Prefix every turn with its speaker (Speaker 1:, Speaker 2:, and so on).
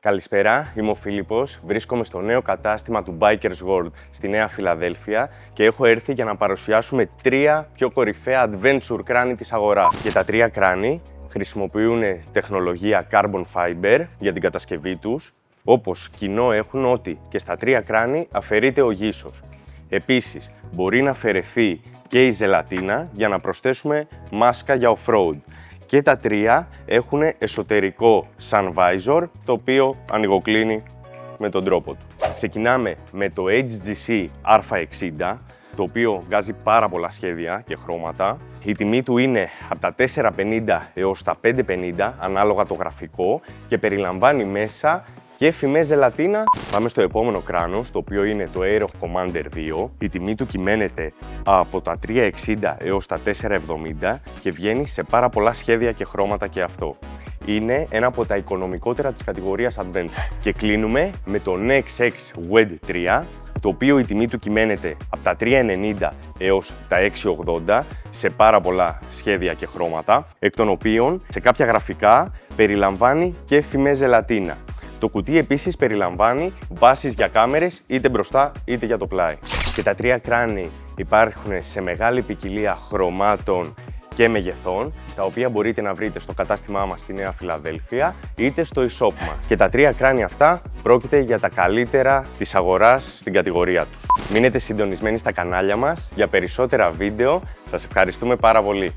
Speaker 1: Καλησπέρα, είμαι ο Φίλιππος. Βρίσκομαι στο νέο κατάστημα του Bikers World στη Νέα Φιλαδέλφια και έχω έρθει για να παρουσιάσουμε 3 πιο κορυφαία adventure κράνη της αγοράς. Και τα 3 κράνη χρησιμοποιούν τεχνολογία carbon fiber για την κατασκευή τους, όπως κοινό έχουν ότι και στα 3 κράνη αφαιρείται ο γύσος. Επίσης, μπορεί να αφαιρεθεί και η ζελατίνα για να προσθέσουμε μάσκα για off-road. Και τα 3 έχουν εσωτερικό sun visor, το οποίο ανοιγοκλίνει με τον τρόπο του. Ξεκινάμε με το HGC R60, το οποίο βγάζει πάρα πολλά σχέδια και χρώματα. Η τιμή του είναι από τα 450 έως τα 550, ανάλογα το γραφικό, και περιλαμβάνει μέσα και φημέ ζελατίνα. Πάμε στο επόμενο κράνος, το οποίο είναι το Aero Commander 2. Η τιμή του κυμαίνεται από τα 360 έως τα 470 και βγαίνει σε πάρα πολλά σχέδια και χρώματα και αυτό. Είναι ένα από τα οικονομικότερα της κατηγορίας Adventure. Και κλείνουμε με το NEX-X WED 3, το οποίο η τιμή του κυμαίνεται από τα 390 έως τα 680 σε πάρα πολλά σχέδια και χρώματα, εκ των οποίων σε κάποια γραφικά περιλαμβάνει και φημέ ζελατίνα. Το κουτί επίσης περιλαμβάνει βάσεις για κάμερες είτε μπροστά είτε για το πλάι. Και τα 3 κράνη υπάρχουν σε μεγάλη ποικιλία χρωμάτων και μεγεθών, τα οποία μπορείτε να βρείτε στο κατάστημά μας στη Νέα Φιλαδέλφια είτε στο e-shop μας. Και τα 3 κράνη αυτά πρόκειται για τα καλύτερα της αγοράς στην κατηγορία τους. Μείνετε συντονισμένοι στα κανάλια μας για περισσότερα βίντεο. Σας ευχαριστούμε πάρα πολύ.